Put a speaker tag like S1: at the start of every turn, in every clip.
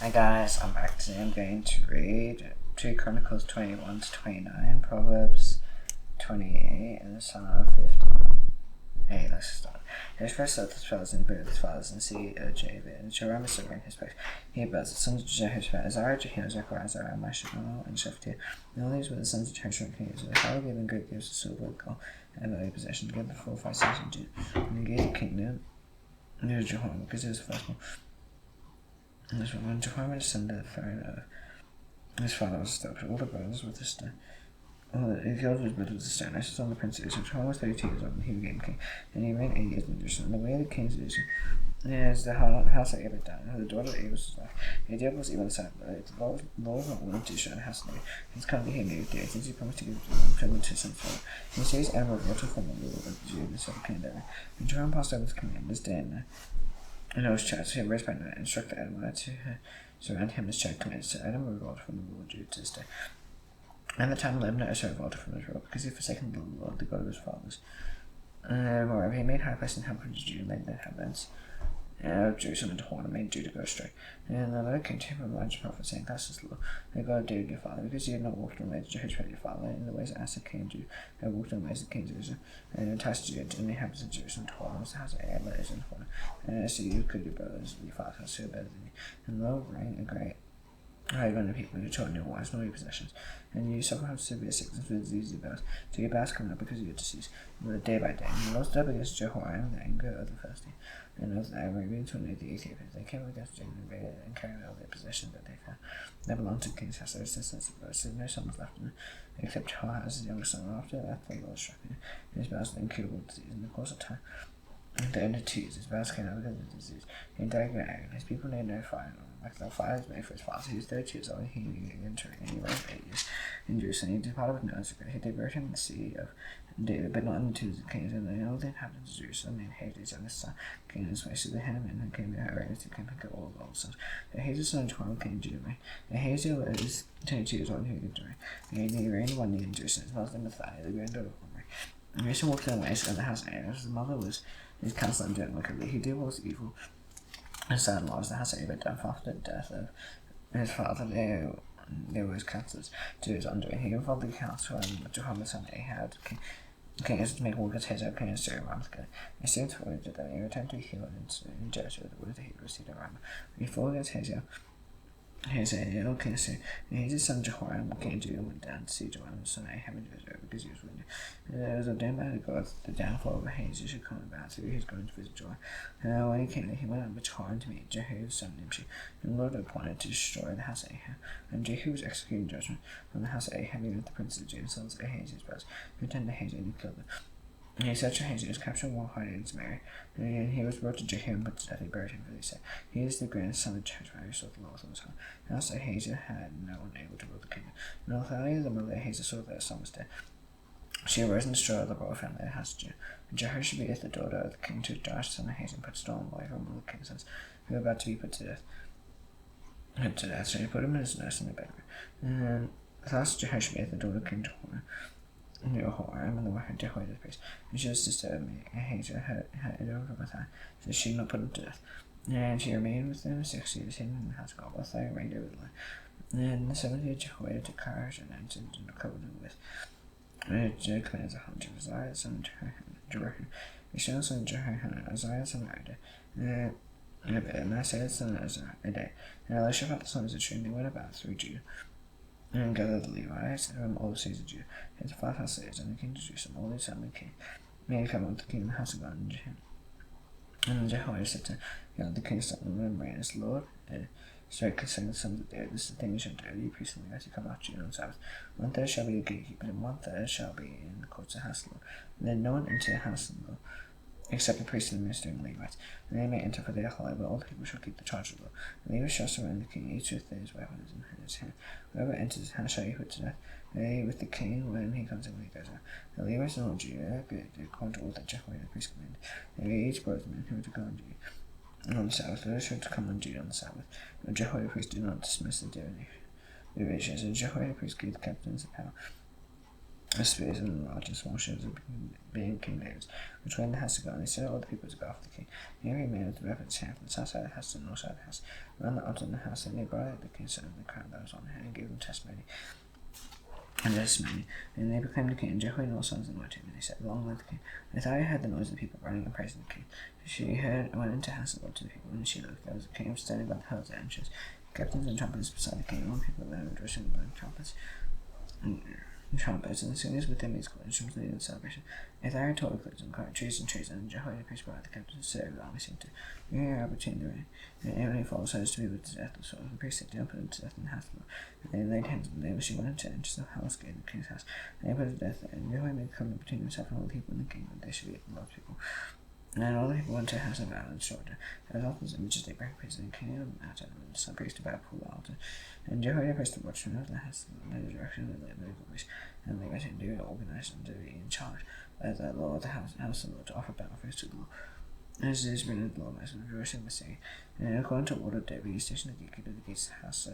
S1: Hi guys, I'm back today. I'm going to read 2 Chronicles 21 to 29, Proverbs 28, and Psalm 58. Let's start. His first set his fathers and buried his fathers in C.Jun. And Joram is in his place. He built the sons of Jehoshaphat, Ezra, Jehiel, Zechariah, Azariah, Meshach, and Shephatiah. And all these were the sons of Jehoshaphat, king Ezra. How gave them great gifts of silver, gold, and valuable possessions, gave the 4 or 5 cities in Judah. And he gave the kingdom to Jehoram, because he was the firstborn. And this one, when Jehoram descended the throne of his father was stopped. All the brothers with the stone. His guild was built with the stone. This was on the prince of Israel. Jehoram was 32 years old when he became king, and he reigned 8 years in Jerusalem. The way of the kings of Israel is the house of Abidan, the daughter of Abel's wife. The idea was even sad, but the Lord was not willing to destroy the house of David. His company he gave David, since he promised to give them to his son Solomon. He seized animal water from the rule of Judah, the son of King David. And Jehoram passed over his command this day and those charts. He raised by night and struck the Edomite to surround him as Chad commanded. So Edom revolted from the rule of Judah to this day. And the time Lebanon Ezra revolted from Israel, because he had forsaken the Lord, the God of his fathers. Moreover, he made high place in Hebron to Judah, and laid the inhabitants of Jerusalem into horn, and made Judah go astray. And the Lord came to him from Elijah the prophet, saying, Thus says the Lord, the God of David your father, because you have not walked in the ways of Jehoshaphat your father, in the ways of Asa king of Judah, have walked in the ways of the kings of Israel, and enticed Judah and the inhabitants of Jerusalem to horn, as the house of Ahab is in horn. And so you could your brothers, your father's house, who are better than you. And the Lord reigned a great I run the people who told your wives, nor your possessions, and you suffer from severe sickness with disease of birth, till your bowels come up because of your disease, day by day. And the Lord stood up against Jehoram, the anger of the Philistines, and of the Arabians who made the Ethiopians. They came against Judah and invaded and carried all their possessions that they found. They belonged to the king's house. Their assistants of birth, so no son was left in them, except Jehoahaz, his younger son. After that, the Lord struck him, and his bowels were incurable disease in the course of time. At the end of 2 years, his bowels came out because of the disease. He died in agony. His people named no fire. Like the fire is made for his father. He was 32 years old. He entered and he reigned 8 years in Jerusalem. He departed with no secret. They buried him in the city of David, but not in the tombs of kings. And all the inhabitants of Jerusalem named Hazel, his youngest son, king in his way. So the Hananiah who came there, reigned who came and got all the old sons. And Hazel's son Jehoram king of Judah. And Hazel was 22 years old when he began to reign. And he reigned 1 year in Jerusalem. His mother's name was Athaliah, the granddaughter of Omri. And Hazel walked in the ways of the house of Aaron. His mother was his counselor and doing wickedly. He did what was evil. His son-in-law was the house of Abidan. After the death of his father, they were his counselors to his undoing. He involved the counsel of Jehoram son Ahab, king Ezra, to make war against Hazael, king of Syria, Ramah. He soon forwarded them. He returned to heal in Jericho, the word that he received at Ramah. He fought against Hazael, king of Syria, and Hazael's son Jehoram, king of Judah, went down to see Jehoram, son Ahab, in Jericho, because he was wounded. It was ordained by God that the downfall of Hazael should come about through his going to visit Joram. When he came there, he went up with Jehoram to meet Jehu's son Nimshi, and the Lord appointed to destroy the house of Ahab. And Jehu was executing judgment from the house of Ahab, even with the princes of Judah, sons of Ahaziah's brothers, who turned to Hazael and killed them. And he said to Hazael, was captured while hiding in Samaria, and he was brought to Jehu and put to death. He buried him, for they said, He is the grandson of Jehoshaphat, who sought the Lord on his heart. And also Hazael had no one able to rule the kingdom. And Athaliah, the mother of Hazael, saw that her son was dead. She arose and destroyed the royal family of the house of Judah. And Jehoshaphat, the daughter of the king, took Joash, son of Hazael, and put a stone away from one of the king's sons, who were about to be put to death. So he put him in his nurse in the bedroom. And thus Jehoshaphat, the daughter of King Jehoram, and the wife of Jehoiada the priest, and she was sister of me, and Hazael had it over with her, so she did not put him to death. And she remained with them 6 years, hidden in the house of God, while they reigned over the land. And in the 7th year Jehoiada took courage and entered and covered him with commands of Isaiah, son of Jehoram, Mishael, son of Jehoram, Isaiah, son of Ida, and Isaiah, son of Ezra, and Elishaphat, the son of Zechariah, and they went about through Judah, and gathered the Levites from all the cities of Judah, and the 5 houses, and the king of Jerusalem, all these family king, made a covenant with the king of the house of God, and Jehoiada said to the king of Solomon, reign as Lord, straight concerning the sons of David. This is the thing you shall do. You priests and Levites who come after you on Sabbath. 1/3 shall be your gatekeepers, and 1/3 shall be in the courts of the house of the Lord. And then no one enter the house of the Lord, except the priests and the minister and the Levites. And they may enter, for they are holy, but all the people shall keep the charge of the Lord. The Levites shall surround the king, each with his weapons in his hand. Whoever enters his house shall be put to death. They with the king when he comes in, when he goes out. The Levites and all Judah, according to all that Jehoiada the priest commanded. They each brought the men who were to go on duty on the Sabbath. Those who are to come on duty on the Sabbath. The Jehoiada priest did not dismiss the divisions, and Jehoiada priest gave the captains the power The spears and the large and small shields of being King David's, which when the house to go, and they set all the people to go after the king. And every man with the weapon in his hand from the south side of the house to the north side of the house, around the altar in the house, and they brought out the king's son and the crown that was on him, and gave them testimony. And testimony. And they proclaimed the king, and Jehoiada and all sons anointed him, and they said, Long live the king. And Athaliah heard the noise of the people running and praising the king. She heard and went into the house of the Lord to the people, and she looked, there was a king standing by the hills and entrance, captains and trumpeters beside the king, and all the people there rejoicing and blowing trumpets. And trumpets, and the singers with their musical instruments leading the celebration. Athaliah tore the clothes and cried, trees, and Jehoiada preached by the captains, so the army seemed to hear out between the rain. And Aaron falls so as to be put to death, the sword of the priest did not put him to death in the house of the Lord. And they laid hands on them, she went into the house gate of the king's house, and they put her to death, and Jehoiada made a covenant between himself and all the people in the kingdom, that they should be the Lord's people. And all the people went to the house of Aaron and destroyed her. There was often images they break priests, and king of the altar, and the son priest about pull the altar. And Jehoiada placed the watchmen of the house in the direction of the legal priest, and they got him to organize and to be in charge of the law of the house of the Lord to offer battle offerings to the Lord. As it is written in the law, and rejoicing the city. And according to the order of David, he stationed the gatekeeper of the gates of the house, so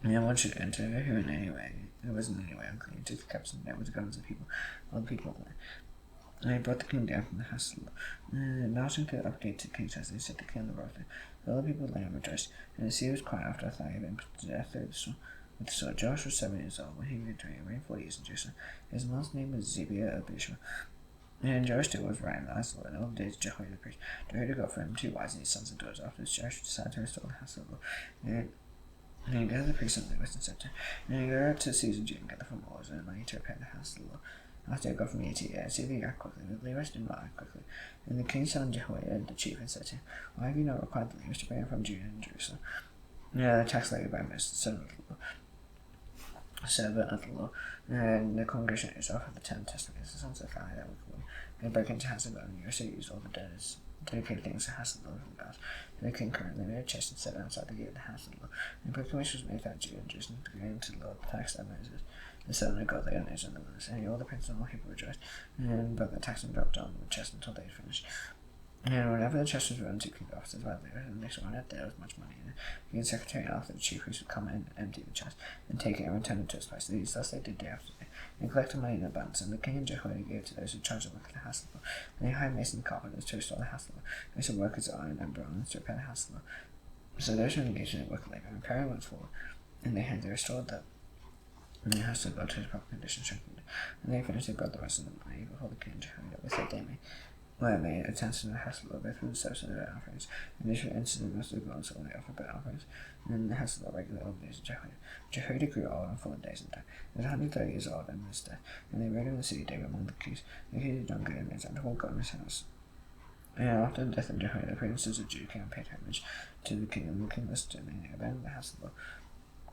S1: no one should enter who in any way, who was in any way unclean, to the captains and with the governors of the people, all the people of the land. And they brought the king down from the house of the Lord. And marching to the upper gate to the king's house, they set the king on the road there. All the people of the land rejoiced, and the city was quiet after Athaliah had been put to death through the sword. With the sword, Joash was 7 years old when he began to reign 40 years in Jerusalem. His mother's name was Zibiah of Bishma. And Joash too was right in the eyes of the Lord, and all the days of Jehoiada the priest. Jehoiada got for him 2 wives and his sons and daughters. Afterwards, Joash decided to restore the house of the Lord. And he gathered the priests under the western scepter, and he got to C.Jun and gathered from wars and money to repair the house of the Lord. After he got from year to year, Zibiah acted quickly, but the Levites did not act quickly. And the king's son Jehoiada the chief said to him, Why have you not required the Levites to bring from Judah and Jerusalem? The tax laid by Moses, the servant of the Lord, and the congregation of Israel for the 10 testimonies, the sons of Athaliah that were called. They broke into the house of God, and Joshua used all the debtors, dedicated things to the house of the Lord from God. And the king currently made a chest and set it outside the gate of the house of the Lord. And proclamation was made throughout Judah and Jerusalem to go into the Lord, the tax that Moses, the son of God, they and Ezra and the wilderness. And all the princes and all people rejoiced, and brought the tax and dropped on the chest until they had finished. And whenever the chest was run to king officers by the Levites, and the next one out there was much money in it, the king secretary and after the chief priest would come in and empty the chest, and take it and return it to its place. Thus they did day after day, and collected money in abundance. And the king and Jehoiada gave to those who charged the work of the house of the Lord. And they hired masons and carpenters to restore the house of the Lord. They sent workers of iron and bronze to repair the house of the Lord. So those who engaged in the work of labor and repairing went forward, and they restored the house of God to its proper condition, strengthened. And they finished, they brought the rest of the money before the king and Jehoiada with it they made attempts in the house of the Lord, both for the service and the offerings, and they should enter the most of the God, so when they offered burnt offerings, and in the house of the Lord regular old days of Jehoiada. Jehoiada grew old and full of days and died. He was 130 years old and was dead, and they buried him in the city of David among the kings. The king did not good and to walk God in his house. And after the death of Jehoiada, the princes of Judah came and paid homage to the king, and the king listened to them, and they abandoned the house of the Lord.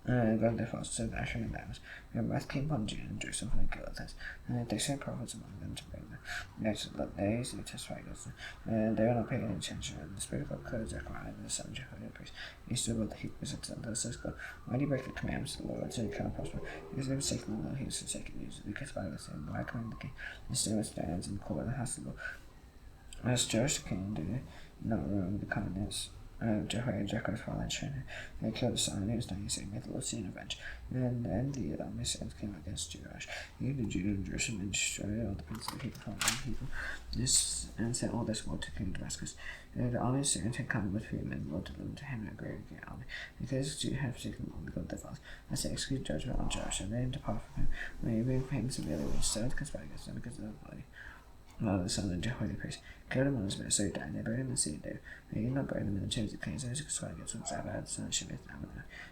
S1: God their fathers served Asher and Damas. And wrath came upon Judah and Jerusalem, for they killed others. And they sent prophets among them to bring them. They easily testified against them. And they were not paying any attention. And the Spirit of God clothed Zechariah, the son of Jehoiada the priest. He stood above the Hebrews and said, Thus says God, why do you break the commandments of the Lord, so you cannot prosper? Because they were forsaken the Lord, he was forsaken you. Because by the same, I command the king, and still with stands in the court of the house of the Lord. As Joash the king did not remember the kindness Jehoiada, Jacob's father, and shown him. They killed his son, and he was dying, saying, May the Lord see and avenge. And then the Messians came against Joash. He came to Judah and Jerusalem and destroyed all the princes of the people from the people. And sent all this war to King Damascus. And the army of Syria had come with 3 men, the Lord delivered to him in a great army. Because Judah had forsaken the Lord, the God of their fathers. I say, execute judgment on Joash, and let him depart from him. May he bring for him severely, which served conspired against them because of the body. The son of Jehoiada the priest killed him on his bed, so he died, and they buried him in the city of David. They did not bury him in the tombs of kings, those who conspired against him, Zabad, the son of Shemith,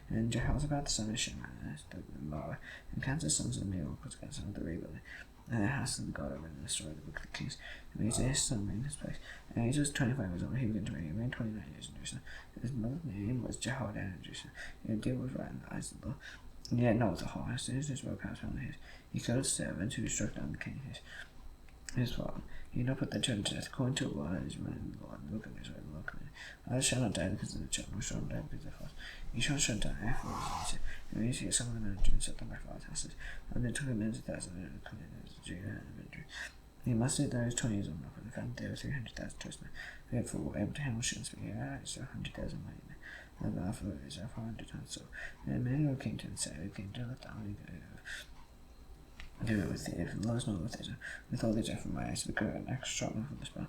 S1: and Jehoshaphat, the son of Shemaiah, the Moab, and counted the sons of the miracles against them, the rebuilding. And the house of the God over the story of the book of the kings. And his son reigned in his place. And he was 25 years old, he began to reign. He reigned 29 years in Jerusalem. And his mother's name was Jehoiada in Jerusalem. And the deal was right in the eyes of the Lord. And yet not with the whole house. His robe house found his. He killed his servants who struck down the king his father. He did not put the children to death, according to a law that is written in the law, and the book of Israel, the law commanded. Others shall not die because of the children, or shall not die because of their fathers. Each one shall die for his innocent. And when you see some of the men of Judah set them by fathers' houses, and they took the men of 1,000 and commanded of Judah and Benjamin. He mustered those 20 years old, and found there were 300,000 horsemen. Therefore, able to handle shields, but here is 100,000 mighty men. And therefore is 400 times so. And men who came to him and said, we came to let the army go. do it with thee, if the Lord is not with Ezra, with all these from my eyes, we go an extra strong for the spell.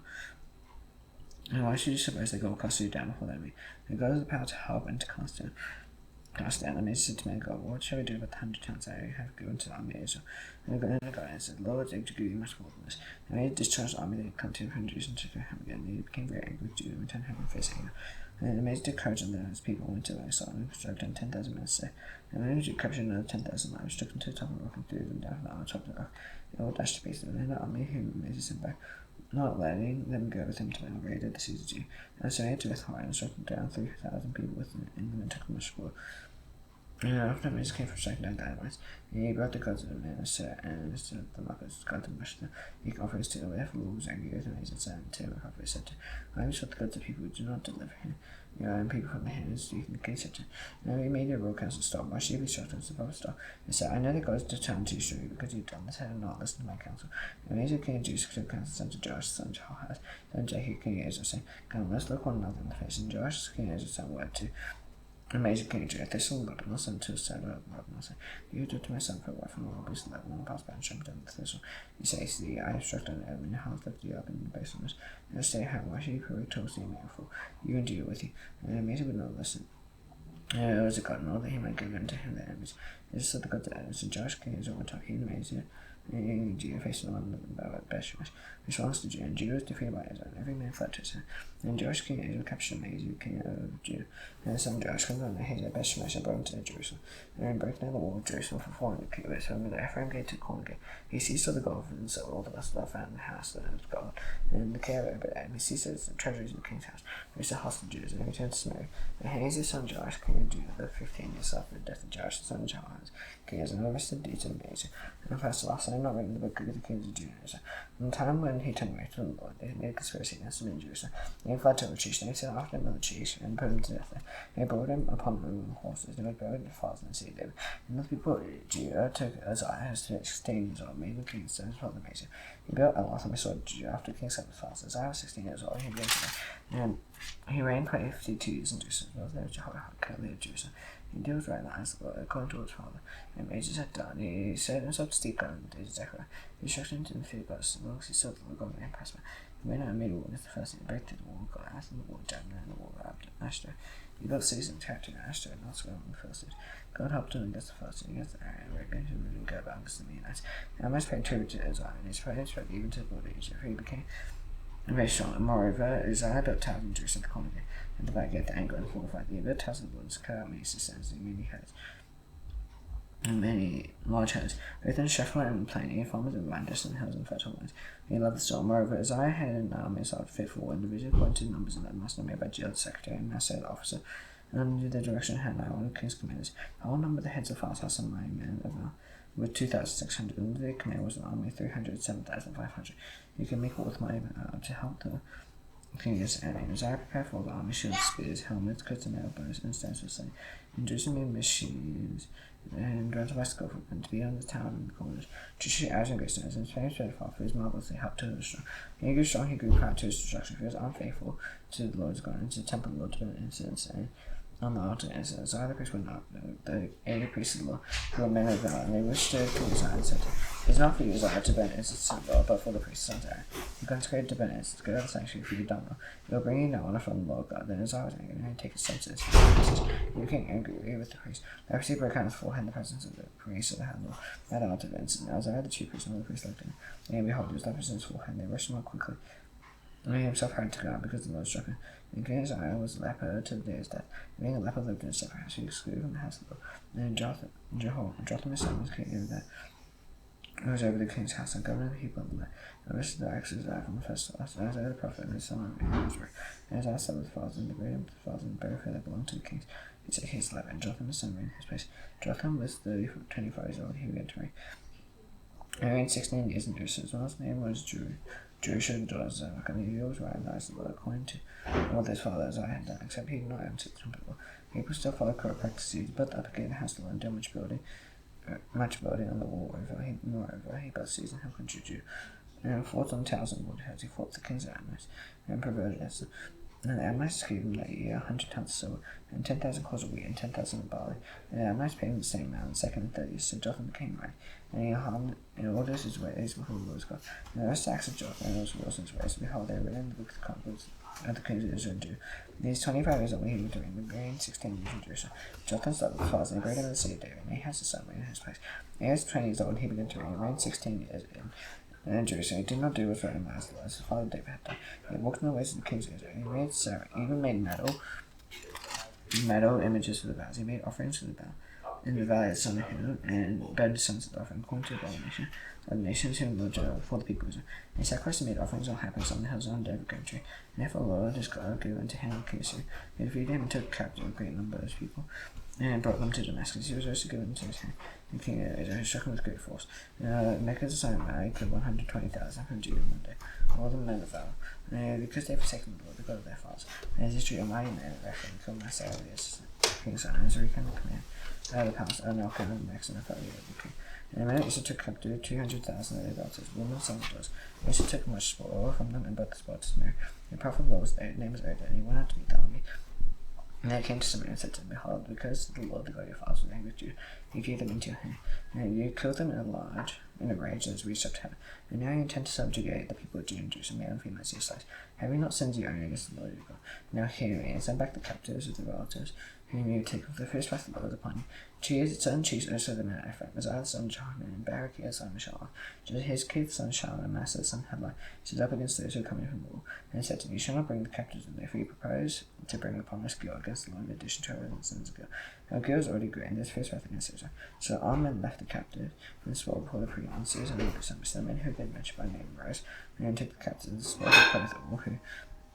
S1: And why should you suppose that God will cast you down before the enemy? And God has the power to help and to cast down. And they said to me, God, what shall we do with the 100 talents that I have given to the army of Israel? And God answered, Lord, they give you much more than this. And they discharged the army, they come to him from Jews and took him again. They became very angry with Judah and returned him and faced him. And it amazed the courage of his people went to their Saul and struck down 10,000 men a day. And when Judah captured another 10,000 men, struck them to the top of the rock and threw them down from the armor top of the rock. They all dashed to pieces, and then the army who Moses sent back, not letting them go with him to the raided the cities of Judah. And so he had to withhold and struck down 3,000 people with them in them and took them to school. And after Moses came from striking down dynamites, he brought the gods of the men and set the markers, God to worship them. He offered his tail, therefore the Lord was angry with him, and he said to him, he said to him, I have shot the gods of people who do not deliver him. You know, and people from the hands, you can said to him. Now he made a royal council stop. Why should you be shocked as the prophet stop? He said, I know that God is determined to destroy you because you've done this and not listened to my counsel. And Ezra king of Judah took counsel, son to Joash, son to Jehoahaz, son to Jehu, king of Ezra, saying, come, let's look one another in the face. And Joash, king of Ezra, son word to Amazing King Judah, they saw Lebanon, son to Sarah, Lebanon, saying, you do to my son for a wife, and all will be Lebanon, and pass by and jump down the thistle. He says, the I have struck down the enemy, and house left you up in the base of us. And I say, how why should you pray towards the enemy, for you and Judah with you? And Amazing would not listen. And it was a God, and all that he might give unto him the enemies. This is the God that enemies, and Josh king is over talking Amazing. And Judah facing one of them about Beshmesh, which belongs to Judah, and Judah was defeated by Ezra, and every man fled to his hand. And Joash king of Ezra captured Amazing, king of Judah, and his son Joash comes on the head of Beshmesh and brought him to Jerusalem. And then broke down the wall of Jerusalem for 400 cubits, from the Ephraim gate to the corner gate. He seized all the gold and silver, all the rest of the found in the house that was God, and the care of it, and he seized the treasuries of the king's house, which the house of Judah, and he returned to Samaria. And Hazael's son Joash, king of Judah, the 15 years after the death of Joash, the son of Jehoahaz, king of Ezra, and the rest of the deeds of Amazing. And first of all, I have not written the book of the kings of Judah. From the time when he turned away to the Lord, they made a conspiracy against him in Jerusalem. And he fled to Lachish, and they set after another Lachish, and put him to death there. And they brought him upon moving horses, and he was buried in the fathers in the city of David. And the people of Judah took Uzziah, who was 16 years old, made him king, so his father Amazing. He built Eloth and restored Judah after the king slept with fathers. Uzziah was 16 years old, he began to reign. And he reigned for 52 years in Jerusalem, as well as there was Jehoiakim of Jerusalem. He did right in the eyes of the Lord, according to his father. And Moses had done. He set himself to steep God and did Zechariah. He instructed him to defeat God, as long as he saw the Lord God and prosper. He went out and made a wall with the first, and he break through the wall of God, and the wall of Jabneh, and the wall of Ashtor. He built cities and territory in Ashtor, and also on the Philistines. God helped him against the Philistines, against the Arab, and against him and go about against the Meunites. And Amos paid tribute to Uzziah, and his praise spread even to the border of Egypt, for he became very strong. And moreover, Uzziah built towers in Jerusalem to conquer, and to back the anger and fortify the built towers of the woods, cut out many cisterns and many herds, and many large herds, both in Shephelah and in the plain, farmers and ranchers and hills and fertile lands. He loved the soil. Moreover, Uzziah had an army of fit for war and division according to the numbers of the master made by Jiel, the secretary, and Maaseiah, the officer, and under the direction of Hananiah, one of the king's commanders. The whole number of the heads of Pharaoh's house and mighty men of with 2,600, and the command was an army of 307,500. You can make war with mighty men to help the king is enemy. Uzziah prepared for the army, shields, spears, helmets, coats and elbows, and stands for slain. In Jerusalem made machines and drones of bicycle and to be on the town and the corners, to shoot arrows and great stones, and his fame spread far, for his marvels they helped to him strong. He grew strong, he grew proud to his destruction, for he was unfaithful to the Lord's God, and to the temple of the Lord to burn incense, and on the altar, and Uzziah the priest would not know, the 80 priests of the Lord, who were men of valor, and they wished to kill Uzziah, and said, it is not for you, Uzziah, to burn incense to the Lord, but for the priests' sons Aaron. You consecrated to burn incense, go to the sanctuary, for you done well. You will bring you no honor from the Lord God. Then Uzziah was angry, and he take his senses. He became angry with the priest. Leprosy broke out his forehead in the presence of the priest of the hand at the altar of incense. And Uzziah the chief priest and all the priests looked at him. And behold, there was leprosy in his forehead, and they rushed him out quickly. And he himself hurried to God, because the Lord struck him. And King Uzziah was a leper to the day of his death. And being a leper lived in a separate house, he was excluded from the house of the Lord. And Jotham his son was king over that. He was over the king's house, and governor of the people of the land. And the rest of the acts of Uzziah from the first to the last. And Isaiah the prophet and his son Ezra. And Uzziah slept with the fathers, and the great with the fathers, and the buried that belonged to the kings. He said, he is 11. And Jotham his son reigned in his place. Jotham was 25 years old, he began to reign. He reigned 16 years in Jerusalem. His mother's name was Jerusha, the daughter of Zadok, and he was right in the eyes of the Lord, according to what his father Uzziah had done, except he did not enter the temple. People still follow corrupt practices. He built up again the house of the Lord, and did much building on the wall over. He built cities in hill country Judah, and fought on towers and wood hills. He fought the kings of Ammon, and perverted Ezra. And the Ammonites gave him that year 100 tons of silver, and 10,000 cors of wheat, and 10,000 of barley. And the Ammonites paid him the same amount in the second and third years. So Jotham became right, and he harmed in all his ways before the Lord's God. And the rest of the acts of Jotham and those rules and his ways, behold, they are written in the book of the Chronicles of the kings of Ezra and Judah. These 25 years old, he lived during the reign 16 years in Jerusalem. Jotham started with the fathers, and he buried him in the city of David, and Ahaz his son reigned in his place. Ahaz was 20 years old, and he began to reign. He reigned 16 years in Jerusalem. He did not do what's right in the eyes of the Lord, as his father David had done. He walked in the ways of the kings of Israel. He even made metal images for the vows. He made offerings for the vow in the valley of Son Hill, and burned his sons of offering according to the abomination of the nations whom the Lord judged for the people of Israel. And he sacrificed and made offerings on high places on the hills on the evergreen tree. And therefore the Lord his God gave unto him the king of Syria. He defeated him and took captive a great number of his people, and brought them to Damascus. He was also given into his hand. The king of Ezra struck him with great force. Mecca the son of Mary killed 120,000 from Judah in one day, all the men of valor, because they had forsaken the Lord, the God of their fathers. And as history, a mighty man of Ephraim killed Manasseh, king's son, and Ezra came to command the palace, and now came the next, and the king. And the men took captive 200,000 of their relatives, women, sons, and daughters. Ezra took much spoil from them, and brought the spoil to Samaria. The prophet of the Lord was there, his name was Ezra, and he went out to meet the army. And they came to Samaria and said to them, behold, because the Lord, the God of your fathers, was angry with you, he gave them into your hand. And you killed them in a rage that has reached up to heaven. And now you intend to subjugate the people of Judah and Jerusalem, male and female, as your slaves. Have you not sinned your own against the Lord your God? Now hear me, and send back the captives of the relatives, whom you take of the first wrath of the Lord upon you. Son Chief also the man of Ephraim, Uzziah the son of Johanan, and Berechiah the son of Shalom. Hezekiah the son of Shalom, and Manasseh the son of Helah, stood up against those who are coming from war, and said to me, you shall not bring the captives in there, for you propose to bring upon us guilt against the Lord in addition to our other sons of guilt. Our guilt is already great, and there's first wrath against Ezra. So our men left the captive and spoiled before the princes and the December. So the men who had been mentioned by name rose, and took the captives and spoiled the clothes of all who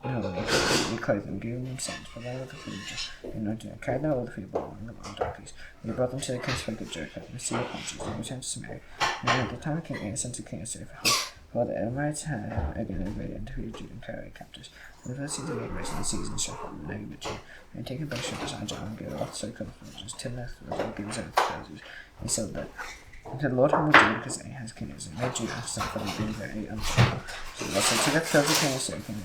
S1: they clothed them, giving them sons, provided with the food, and not carried them all the food among them on donkeys. And they brought them to the king's folk of Jericho, and the sea of Pontus, and returned to Samaria. And at the time King Ahaz sent to King Assyria for the Amorites had again invaded and defeated Judah and carried captives. For the first season they raised the seas and Shepherd and Negeb Judah, and taken by ships Ajah and Gil, so covered villages, Timnath, and given over to Joseph, and sold that. And the Lord humbled Judah because Ahaz king Ezra made Judah suffer for them being very unstable. So the Lord said, took up the king of Syria, king of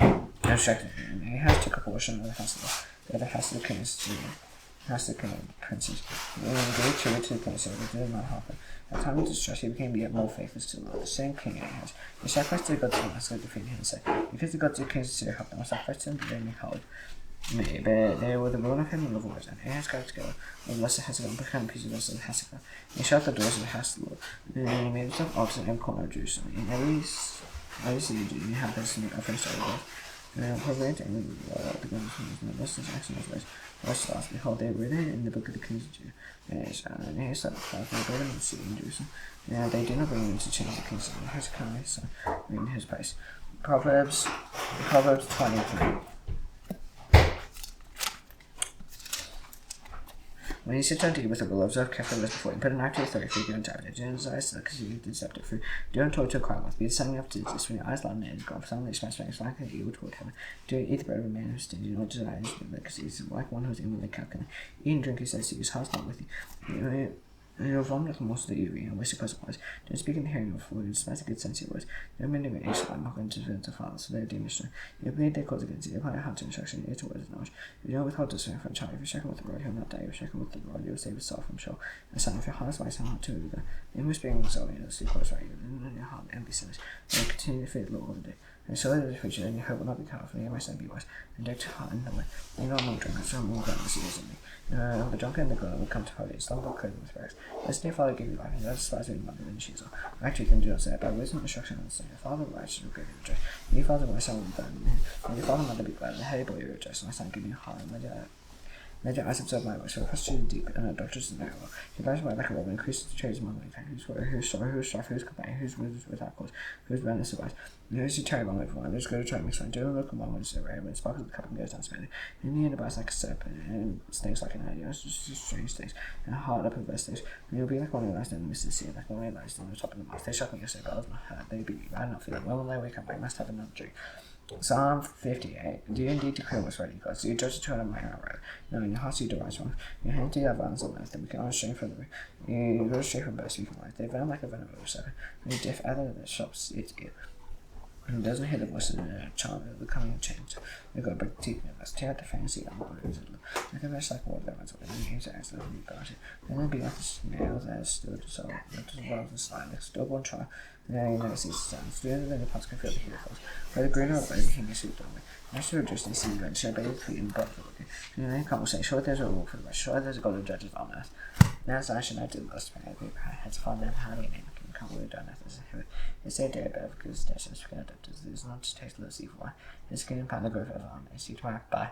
S1: and instructed him. And Ahaz took a portion of the house of the house of the king of Syria, house of the king of princes, and gave tribute to the king of Syria, but did not help him. At the time of distress, he became yet more faithless to the Lord. The same king Ahaz, he sacrificed to the gods of Damascus, defeated him, and said, because the gods of the kings of Syria helped them, I sacrificed to them, but they may hold me, but they were the ruin of him and of warriors, and Ahaz gathered together with lesser Hezekiah and became pieces of Hezekiah. He shut the doors of the house of the Lord, and he made himself altars in every corner of Jerusalem. In every city of Judah, he had this offerings to God. And Proverbs and the guns and the lessons acts and his ways. Verse last, behold, they are written in the book of the kings of Judah. And Ahaz set the fire for the building of the city in Jerusalem. And they did not bring him to change the king's son. Hezekiah, so in his place. Proverbs 23. When you sit down to eat with the will, observe carefully what's before you. Put a knife to your throat if you're given to it. Do not desire so because you deceptive fruit. Do not talk to a quiet mouth. Be suddenly up to this when your eyes loud and God. Suddenly express like an evil toward heaven. Do eat the bread of a man who is stingy. Do not desire his food because he is like one who is inwardly calculating. Eat and drink, he says to you, his heart's not with you. You'll vomit like most of the UV, and waste your pleasant words. Don't speak in the hearing of fools, and despise the good sense of your words. No man of your age shall not go into the fathers, for they are deemed destroyed. You have made their cause against you, you apply your heart to instruction, ear to words of knowledge. If you don't withhold discernment from a child, if you shaken with the rod, he will not die. If you shaken with the rod, you will save his soul from Sheol. And son, if your heart is wise and heart too eager, you must be exalted in the sleep close right, and in your heart envy sinners, and continue to fear the Lord all the day. And so that the future, and your hope will not be cut off, and you, my son, be wise, and direct your heart in the way. You know among drunkards, so among gluttonous ears in me. The drunkard and the glutton will come to poverty, slumber clothing with rags. Listen to your father give you life, and don't despise your mother when she is old. Right, you can do not say it, by wisdom, instruction, and understanding. Your father righteous will greatly rejoice. Your father, my son, will be glad in him. And your father, mother, be glad, and the heady boy will rejoice. My son, give me a heart, and let your eyes observe my voice, for the prostitute deep, and the doctors in the narrow. He lies by like a robber, increases the trades among mankind. Who's sorry, who's strife, who's company, who's without cause, who's boundless of eyes. Those who tarry long for one, those go to try to mix one. Do not look among when it's rare, when it sparkles the cup and goes down smelling. In the end, it bites like a serpent, and stings like an idea. It's just strange things, and hard up perverse things. And you'll be like one who lies down in the midst of the sea, like one who lies down on the top of the mast. They shut me, say, God, my heart, they beat me, but I do not feel it. Well, when they wake up, I must have another drink. Psalm 58. Do you indeed declare what's right in God? Do you judge the children of my outright? No, in your heart you devise wrong. Your hand to your violence on earth, and we cannot stray from the way. You go straight from birth, speaking life. They venom like a venom of a serpent. When you deaf out of the shops, it's it. He doesn't hear the voice of the child of the coming change. They got to break the teeth. Let's tear out the fancy on borders. Like a best like water that runs away. And games are absolutely about it. Then it'll be like the snails that stood so that was above the slide. Like still one try. And then you never see the sound. Students in the pots can feel the heat falls. By the green or red, the king is suit on me. I should have just seen red shirt, but it's tweet and butt for looking. In any conversation, sure there's a rule for the rest. Sure there's a golden judges on earth. Now it's actually not the most paper. Has fun and how do you name it? Can't really done as a it's a day better because there's a skin adapters. There's not to taste low C4. It's skin and pound the growth of arm. I see tomorrow. Bye.